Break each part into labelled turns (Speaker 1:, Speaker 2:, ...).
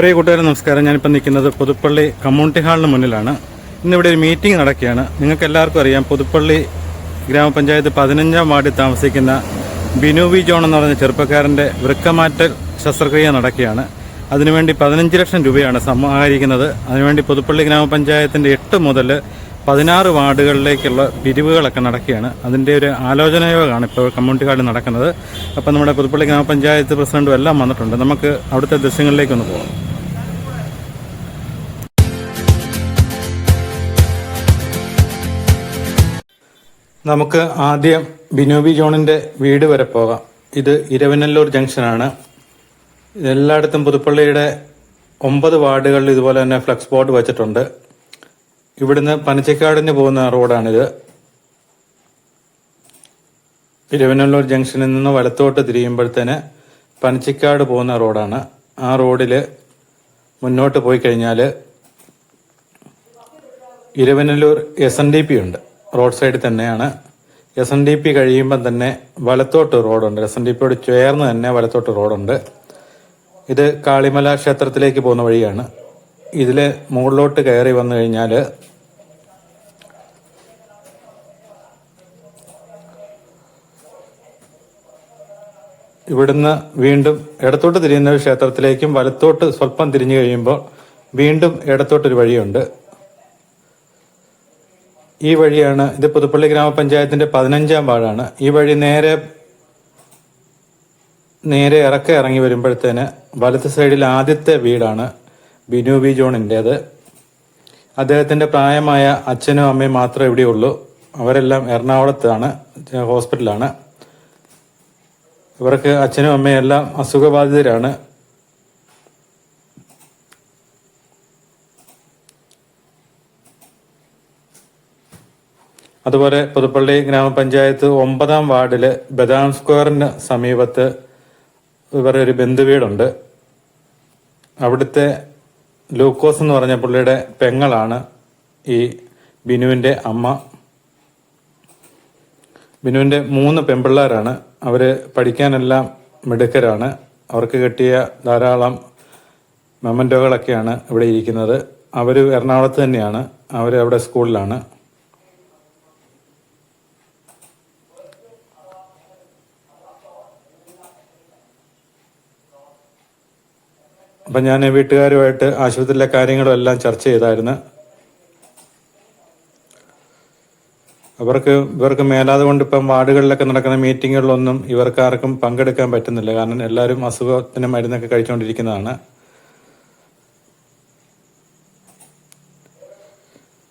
Speaker 1: പ്രിയ കൂട്ടുകാരെ നമസ്കാരം. ഞാനിപ്പോൾ നിൽക്കുന്നത് പുതുപ്പള്ളി കമ്മ്യൂണിറ്റി ഹാളിന് മുന്നിലാണ്. ഇന്നിവിടെ ഒരു മീറ്റിംഗ് നടക്കുകയാണ്. നിങ്ങൾക്ക് എല്ലാവർക്കും അറിയാം, പുതുപ്പള്ളി ഗ്രാമപഞ്ചായത്ത് 15-ാം വാർഡിൽ താമസിക്കുന്ന ബിനു വി ജോൺ എന്ന് പറഞ്ഞ ചെറുപ്പക്കാരൻ്റെ വൃക്കമാറ്റ ശസ്ത്രക്രിയ നടക്കുകയാണ്. അതിനുവേണ്ടി 15 ലക്ഷം രൂപയാണ് സമാഹരിക്കുന്നത്. അതിനുവേണ്ടി പുതുപ്പള്ളി ഗ്രാമപഞ്ചായത്തിൻ്റെ 8 മുതൽ 16 വാർഡുകളിലേക്കുള്ള പിരിവുകളൊക്കെ നടക്കുകയാണ്. അതിൻ്റെ ഒരു ആലോചനയോഗമാണ് ഇപ്പോൾ കമ്മ്യൂണിറ്റി ഹാളിൽ നടക്കുന്നത്. അപ്പോൾ നമ്മുടെ പുതുപ്പള്ളി ഗ്രാമപഞ്ചായത്ത് പ്രസിഡന്റും എല്ലാം വന്നിട്ടുണ്ട്. നമുക്ക് അവിടുത്തെ ദൃശ്യങ്ങളിലേക്കൊന്ന് പോകാം. നമുക്ക് ആദ്യം ബിനു വി ജോണിൻ്റെ വീട് വരെ പോകാം. ഇത് ഇരവിനല്ലൂർ ജംഗ്ഷനാണ്. എല്ലായിടത്തും പുതുപ്പള്ളിയുടെ 9 വാർഡുകളിൽ ഇതുപോലെ തന്നെ ഫ്ലക്സ് ബോർഡ് വെച്ചിട്ടുണ്ട്. ഇവിടുന്ന് പനച്ചിക്കാടിന് പോകുന്ന റോഡാണിത്. ഇരവിനല്ലൂർ ജംഗ്ഷനിൽ നിന്ന് വലത്തോട്ട് തിരിയുമ്പോഴത്തേന് പനച്ചിക്കാട് പോകുന്ന റോഡാണ്. ആ റോഡിൽ മുന്നോട്ട് പോയി കഴിഞ്ഞാൽ ഇരവിനല്ലൂർ SNDP ഉണ്ട്. റോഡ് സൈഡിൽ തന്നെയാണ്. SNDP കഴിയുമ്പം തന്നെ വലത്തോട്ട് റോഡുണ്ട്. SNDPയോട് ചേർന്ന് തന്നെ വലത്തോട്ട് റോഡുണ്ട്. ഇത് കാളിമല ക്ഷേത്രത്തിലേക്ക് പോകുന്ന വഴിയാണ്. ഇതിൽ മുകളിലോട്ട് കയറി വന്നു കഴിഞ്ഞാൽ ഇവിടുന്ന് വീണ്ടും ഇടത്തോട്ട് തിരിയുന്ന ക്ഷേത്രത്തിലേക്കും വലത്തോട്ട് സ്വല്പം തിരിഞ്ഞു കഴിയുമ്പോൾ വീണ്ടും ഇടത്തോട്ടൊരു വഴിയുണ്ട്. ഈ വഴിയാണ്. ഇത് പുതുപ്പള്ളി ഗ്രാമപഞ്ചായത്തിന്റെ 15-ാം വാർഡാണ്. ഈ വഴി നേരെ ഇറങ്ങി വരുമ്പോഴത്തേന് വലത്ത് സൈഡിൽ ആദ്യത്തെ വീടാണ് ബിനു വി ജോണിൻ്റേത്. അദ്ദേഹത്തിന്റെ പ്രായമായ അച്ഛനും അമ്മയും മാത്രമേ ഇവിടെയുള്ളൂ. അവരെല്ലാം എറണാകുളത്താണ്, ഹോസ്പിറ്റലാണ്. ഇവർക്ക് അച്ഛനും അമ്മയും എല്ലാം അസുഖബാധിതരാണ്. അതുപോലെ പുതുപ്പള്ളി ഗ്രാമപഞ്ചായത്ത് 9-ാം വാർഡില് ബദാം സ്ക്വയറിന് സമീപത്ത് ഇവരുടെ ഒരു ബന്ധുവീടുണ്ട്. അവിടുത്തെ ലൂക്കോസ് എന്ന് പറഞ്ഞ പുള്ളിയുടെ പെങ്ങളാണ് ഈ ബിനുവിൻ്റെ അമ്മ. ബിനുവിൻ്റെ 3 പെൺപിള്ളേരാണ്. അവർ പഠിക്കാനെല്ലാം മിടുക്കരാണ്. അവർക്ക് കിട്ടിയ ധാരാളം മെമൻറ്റോകളൊക്കെയാണ് ഇവിടെ ഇരിക്കുന്നത്. അവർ എറണാകുളത്ത് തന്നെയാണ്. അവർ അവിടെ സ്കൂളിലാണ്. അപ്പം ഞാൻ വീട്ടുകാരുമായിട്ട് ആശുപത്രിയിലെ കാര്യങ്ങളും എല്ലാം ചർച്ച ചെയ്തായിരുന്നു. ഇവർക്ക് മേലാതെ കൊണ്ട് ഇപ്പം വാർഡുകളിലൊക്കെ നടക്കുന്ന മീറ്റിങ്ങുകളിലൊന്നും ഇവർക്കാർക്കും പങ്കെടുക്കാൻ പറ്റുന്നില്ല. കാരണം എല്ലാവരും അസുഖത്തിന് മരുന്നൊക്കെ കഴിച്ചുകൊണ്ടിരിക്കുന്നതാണ്.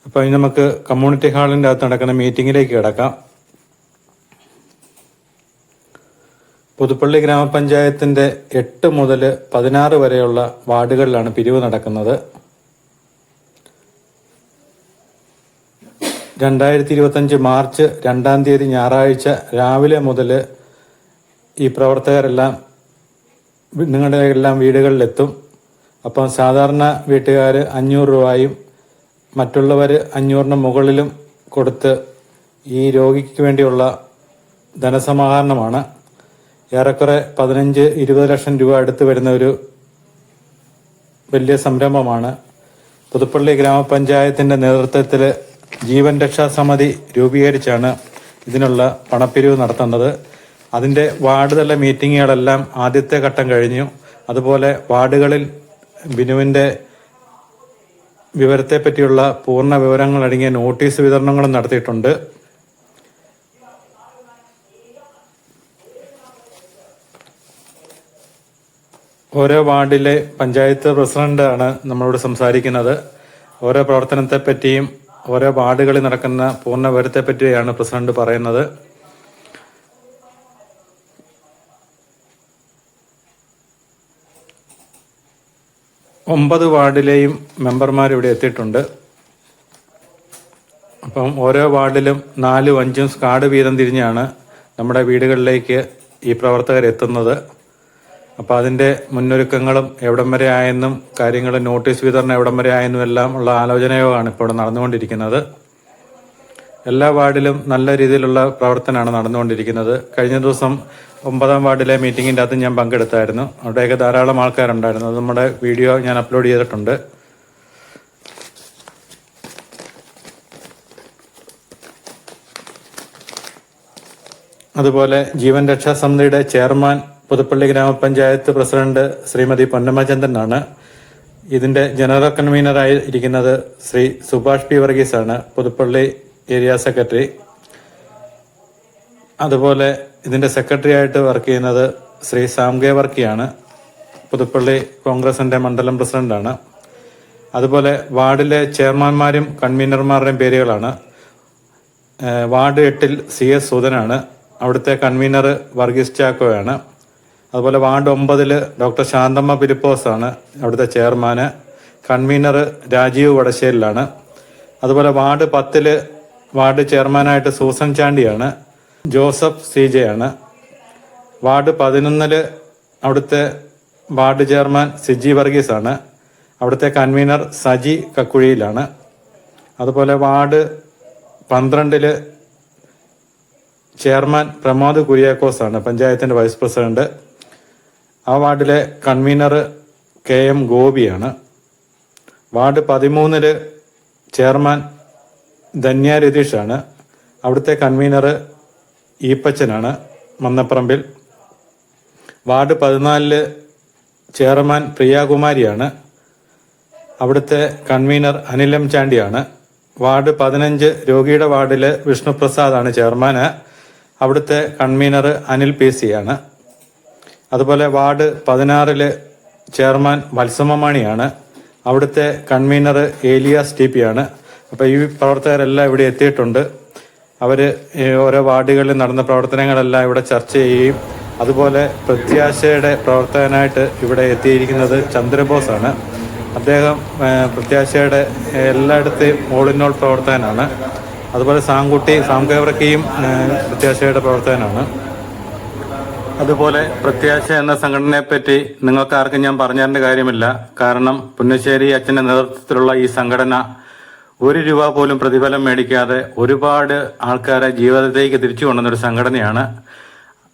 Speaker 1: അപ്പം ഇനി നമുക്ക് കമ്മ്യൂണിറ്റി ഹാളിൻ്റെ അകത്ത് നടക്കുന്ന മീറ്റിങ്ങിലേക്ക് കിടക്കാം. പുതുപ്പള്ളി ഗ്രാമപഞ്ചായത്തിന്റെ 8 മുതൽ 16 വരെയുള്ള വാർഡുകളിലാണ് പിരിവ് നടക്കുന്നത്. 2025 മാർച്ച് 2-ാം തീയതി ഞായറാഴ്ച രാവിലെ മുതൽ ഈ പ്രവർത്തകരെല്ലാം നിങ്ങളുടെ എല്ലാം വീടുകളിലെത്തും. അപ്പം സാധാരണ വീട്ടുകാർ 500 രൂപയും മറ്റുള്ളവർ 500-ന് മുകളിലും കൊടുത്ത് ഈ രോഗിക്ക് വേണ്ടിയുള്ള ധനസമാഹരണമാണ്. ഏറെക്കുറെ 15-20 ലക്ഷം രൂപ അടുത്ത് വരുന്ന ഒരു വലിയ സംരംഭമാണ്. പുതുപ്പള്ളി ഗ്രാമപഞ്ചായത്തിന്റെ നേതൃത്വത്തിൽ ജീവൻ രക്ഷാ സമിതി രൂപീകരിച്ചാണ് ഇതിനുള്ള പണപ്പിരിവ് നടത്തുന്നത്. അതിന്റെ വാർഡ് തല മീറ്റിങ്ങുകളെല്ലാം ആദ്യത്തെ ഘട്ടം കഴിഞ്ഞു. അതുപോലെ വാർഡുകളിൽ ബിനുവിന്റെ വിവരത്തെ പറ്റിയുള്ള പൂർണ്ണ വിവരങ്ങൾ അടങ്ങിയ നോട്ടീസ് വിതരണങ്ങളും നടത്തിയിട്ടുണ്ട്. ഓരോ വാർഡിലെ പഞ്ചായത്ത് പ്രസിഡന്റാണ് നമ്മളോട് സംസാരിക്കുന്നത്. ഓരോ പ്രവർത്തനത്തെപ്പറ്റിയും ഓരോ വാർഡുകളിൽ നടക്കുന്ന പൂർണ്ണ വിവരത്തെ പറ്റിയാണ് പ്രസിഡന്റ് പറയുന്നത്. ഒമ്പത് വാർഡിലെയും മെമ്പർമാർ ഇവിടെ എത്തിയിട്ടുണ്ട്. അപ്പം ഓരോ വാർഡിലും 4-ഉം 5-ഉം സ്കാഡ് വീതം തിരിഞ്ഞാണ് നമ്മുടെ വീടുകളിലേക്ക് ഈ പ്രവർത്തകർ എത്തുന്നത്. അപ്പോൾ അതിൻ്റെ മുന്നൊരുക്കങ്ങളും എവിടം വരെ ആയെന്നും കാര്യങ്ങളും നോട്ടീസ് വിതരണം എവിടം വരെ ആയെന്നും എല്ലാം ഉള്ള ആലോചനയോഗമാണ് ഇപ്പോൾ ഇവിടെ നടന്നുകൊണ്ടിരിക്കുന്നത്. എല്ലാ വാർഡിലും നല്ല രീതിയിലുള്ള പ്രവർത്തനമാണ് നടന്നുകൊണ്ടിരിക്കുന്നത്. കഴിഞ്ഞ ദിവസം 9-ാം വാർഡിലെ മീറ്റിങ്ങിൻ്റെ അകത്ത് ഞാൻ പങ്കെടുത്തായിരുന്നു. അവിടെയൊക്കെ ധാരാളം ആൾക്കാരുണ്ടായിരുന്നു. അത് നമ്മുടെ വീഡിയോ ഞാൻ അപ്ലോഡ് ചെയ്തിട്ടുണ്ട്. അതുപോലെ ജീവൻ രക്ഷാ സമിതിയുടെ ചെയർമാൻ പുതുപ്പള്ളി ഗ്രാമപഞ്ചായത്ത് പ്രസിഡന്റ് ശ്രീമതി പൊന്നമ്മ ചന്ദ്രനാണ്. ഇതിന്റെ ജനറൽ കൺവീനറായി ഇരിക്കുന്നത് ശ്രീ സുഭാഷ് പി വർഗീസ് ആണ്, പുതുപ്പള്ളി ഏരിയ സെക്രട്ടറി. അതുപോലെ ഇതിന്റെ സെക്രട്ടറി ആയിട്ട് വർക്ക് ചെയ്യുന്നത് ശ്രീ സാംകെ വർക്കിയാണ്, പുതുപ്പള്ളി കോൺഗ്രസിന്റെ മണ്ഡലം പ്രസിഡന്റാണ്. അതുപോലെ വാർഡിലെ ചെയർമാൻമാരും കൺവീനർമാരുടെയും പേരുകളാണ്. വാർഡ് 8-ൽ CS സുധനാണ്, അവിടുത്തെ കൺവീനർ വർഗീസ് ചാക്കോയാണ്. അതുപോലെ വാർഡ് 9-ൽ ഡോക്ടർ ശാന്തമ്മ പിലിപ്പോസാണ് അവിടുത്തെ ചെയർമാന്, കൺവീനർ രാജീവ് വടശ്ശേരിലാണ്. അതുപോലെ വാർഡ് 10-ൽ വാർഡ് ചെയർമാനായിട്ട് സൂസൻ ചാണ്ടിയാണ്, ജോസഫ് CJ ആണ്. വാർഡ് 11-ൽ അവിടുത്തെ വാർഡ് ചെയർമാൻ സിജി വർഗീസ് ആണ്, അവിടുത്തെ കൺവീനർ സജി കക്കുഴിയിലാണ്. അതുപോലെ വാർഡ് 12-ൽ ചെയർമാൻ പ്രമോദ് കുര്യാക്കോസ് ആണ്, പഞ്ചായത്തിന്റെ വൈസ് പ്രസിഡന്റ്. ആ വാർഡിലെ കൺവീനർ KM ഗോപിയാണ്. വാർഡ് 13-ൽ ചെയർമാൻ ധന്യ രതീഷാണ്, അവിടുത്തെ കൺവീനർ ഈപ്പച്ചനാണ്, മന്നപ്പറമ്പിൽ. വാർഡ് 14-ൽ ചെയർമാൻ പ്രിയാകുമാരിയാണ്, അവിടുത്തെ കൺവീനർ അനിലം ചാണ്ടിയാണ്. വാർഡ് 15 രോഗിയുടെ വാർഡിൽ വിഷ്ണുപ്രസാദാണ് ചെയർമാന്, അവിടുത്തെ കൺവീനർ അനിൽ PC ആണ്. അതുപോലെ വാർഡ് 16-ൽ ചെയർമാൻ വത്സമമാണിയാണ്, അവിടുത്തെ കൺവീനർ ഏലിയാസ് TP ആണ്. അപ്പോൾ ഈ പ്രവർത്തകരെല്ലാം ഇവിടെ എത്തിയിട്ടുണ്ട്. അവർ ഓരോ വാർഡുകളിൽ നടന്ന പ്രവർത്തനങ്ങളെല്ലാം ഇവിടെ ചർച്ച ചെയ്യുകയും, അതുപോലെ പ്രത്യാശയുടെ പ്രവർത്തകനായിട്ട് ഇവിടെ എത്തിയിരിക്കുന്നത് ചന്ദ്രബോസാണ്. അദ്ദേഹം പ്രത്യാശയുടെ എല്ലായിടത്തെയും ഓൾ ഇൻ ഓൾ പ്രവർത്തകനാണ്. അതുപോലെ സാംകേവർക്കിയും പ്രത്യാശയുടെ പ്രവർത്തകനാണ്. അതുപോലെ പ്രത്യാശ എന്ന സംഘടനയെപ്പറ്റി നിങ്ങൾക്ക് ആർക്കും ഞാൻ പറഞ്ഞു തരേണ്ട കാര്യമില്ല. കാരണം പുന്നശ്ശേരി അച്ഛൻ്റെ നേതൃത്വത്തിലുള്ള ഈ സംഘടന 1 രൂപ പോലും പ്രതിഫലം മേടിക്കാതെ ഒരുപാട് ആൾക്കാരെ ജീവിതത്തിലേക്ക് തിരിച്ചു കൊണ്ടുവന്നൊരു സംഘടനയാണ്.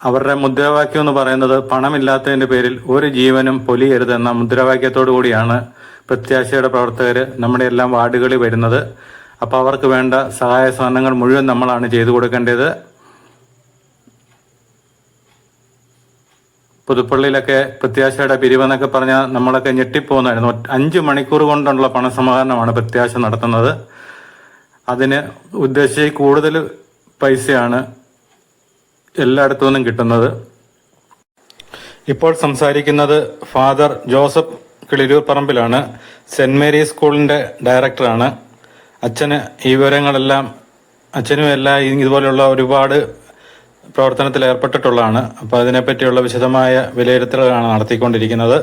Speaker 1: അവരുടെ മുദ്രാവാക്യം എന്ന് പറയുന്നത് പണമില്ലാത്തതിന്റെ പേരിൽ ഒരു ജീവനും പൊലിയരുതെന്ന മുദ്രാവാക്യത്തോടു കൂടിയാണ് പ്രത്യാശയുടെ പ്രവർത്തകർ നമ്മുടെ എല്ലാം വാർഡുകളിൽ വരുന്നത്. അപ്പോൾ അവർക്ക് വേണ്ട സഹായ സാധനങ്ങൾ മുഴുവൻ നമ്മളാണ് ചെയ്തു കൊടുക്കേണ്ടത്. പുതുപ്പള്ളിയിലൊക്കെ പ്രത്യാശയുടെ പിരിവെന്നൊക്കെ പറഞ്ഞാൽ നമ്മളൊക്കെ ഞെട്ടിപ്പോകുന്നായിരുന്നു. 5 മണിക്കൂർ കൊണ്ടുള്ള പണസമാഹരണമാണ് പ്രത്യാശ നടത്തുന്നത്. അതിന് ഉദ്ദേശിച്ച് കൂടുതൽ പൈസയാണ് എല്ലായിടത്തു നിന്നും കിട്ടുന്നത്. ഇപ്പോൾ സംസാരിക്കുന്നത് ഫാദർ ജോസഫ് കിളിരൂർ പറമ്പിലാണ്, സെന്റ് മേരീസ് സ്കൂളിന്റെ ഡയറക്ടറാണ്. അച്ഛന് ഈ വിവരങ്ങളെല്ലാം, അച്ഛനും എല്ലാം ഇതുപോലെയുള്ള ഒരുപാട് പ്രവർത്തനത്തിൽ ഏർപ്പെട്ടിട്ടുള്ളതാണ്. അപ്പോൾ അതിനെപ്പറ്റിയുള്ള വിശദമായ വിലയിരുത്തലുകളാണ് നടത്തിക്കൊണ്ടിരിക്കുന്നത്.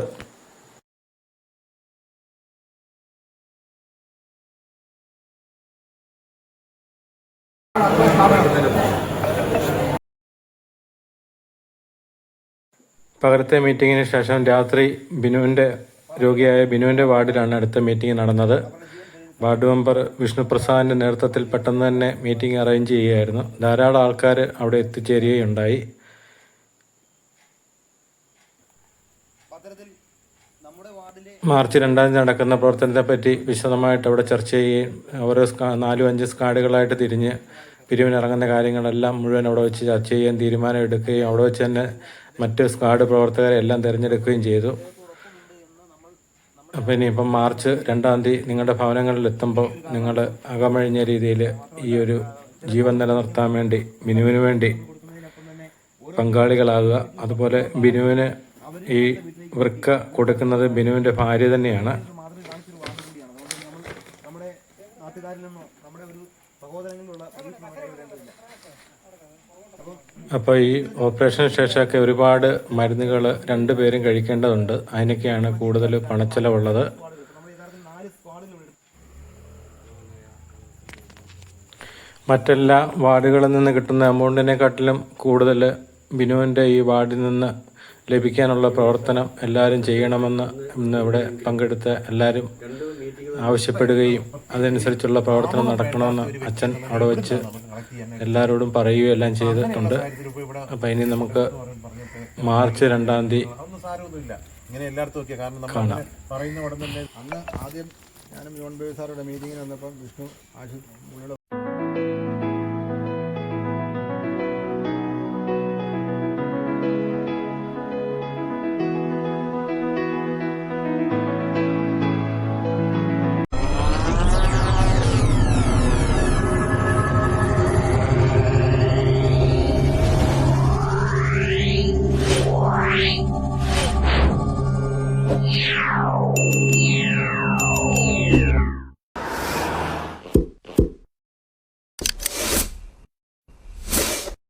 Speaker 1: പകരത്തെ മീറ്റിങ്ങിന് ശേഷം രാത്രി രോഗിയായ ബിനുവിൻ്റെ വാർഡിലാണ് അടുത്ത മീറ്റിംഗ് നടന്നത്. വാർഡ് മെമ്പർ വിഷ്ണുപ്രസാദിൻ്റെ നേതൃത്വത്തിൽ പെട്ടെന്ന് തന്നെ മീറ്റിംഗ് അറേഞ്ച് ചെയ്യുകയായിരുന്നു. ധാരാളം ആൾക്കാർ അവിടെ എത്തിച്ചേരുകയുണ്ടായി. മാർച്ച് 2 നടക്കുന്ന പ്രവർത്തനത്തെപ്പറ്റി വിശദമായിട്ട് അവിടെ ചർച്ച ചെയ്യുകയും ഓരോ 4-5 സ്ക്വാഡുകളായിട്ട് തിരിഞ്ഞ് പിരിവിനിറങ്ങുന്ന കാര്യങ്ങളെല്ലാം മുഴുവൻ അവിടെ വെച്ച് ചർച്ച ചെയ്യുകയും തീരുമാനം എടുക്കുകയും അവിടെ വെച്ച് തന്നെ മറ്റ് സ്ക്വാഡ് പ്രവർത്തകരെ എല്ലാം തിരഞ്ഞെടുക്കുകയും ചെയ്തു. അപ്പോൾ ഇനിയിപ്പം മാർച്ച് 2 നിങ്ങളുടെ ഭവനങ്ങളിൽ എത്തുമ്പോൾ നിങ്ങൾ അകമഴിഞ്ഞ രീതിയിൽ ഈ ഒരു ജീവൻ നിലനിർത്താൻ വേണ്ടി ബിനുവിന് വേണ്ടി പങ്കാളികളാകുക. അതുപോലെ ബിനുവിന് ഈ വൃക്ക കൊടുക്കുന്നത് ബിനുവിൻ്റെ ഭാര്യ തന്നെയാണ്. അപ്പോൾ ഈ ഓപ്പറേഷന് ശേഷമൊക്കെ ഒരുപാട് മരുന്നുകൾ 2 പേരും കഴിക്കേണ്ടതുണ്ട്. അതിനൊക്കെയാണ് കൂടുതൽ പണച്ചെലവുള്ളത്. മറ്റെല്ലാ വാർഡുകളിൽ നിന്ന് കിട്ടുന്ന എമൗണ്ടിനെക്കാട്ടിലും കൂടുതൽ ബിനുവിൻ്റെ ഈ വാർഡിൽ നിന്ന് ലഭിക്കാനുള്ള പ്രവർത്തനം എല്ലാവരും ചെയ്യണമെന്ന് ഇന്ന് ഇവിടെ പങ്കെടുത്ത എല്ലാവരും ആവശ്യപ്പെടുകയും അതനുസരിച്ചുള്ള പ്രവർത്തനം നടക്കണമെന്ന് അച്ഛൻ അവിടെ വെച്ച് എല്ലാവരോടും പറയുകയും എല്ലാം ചെയ്തിട്ടുണ്ട്. അപ്പം ഇനി നമുക്ക് മാർച്ച് 2-ാം തീയതി
Speaker 2: ഇങ്ങനെ എല്ലായിടത്തും ഒക്കെ കാരണം നമ്മൾ പറയുന്ന ഉടൻ തന്നെ അന്ന് ആദ്യം ഞാനും ജോൺ ബേബി സാറുടെ മീറ്റിങ്ങിന് വന്നപ്പം വിഷ്ണു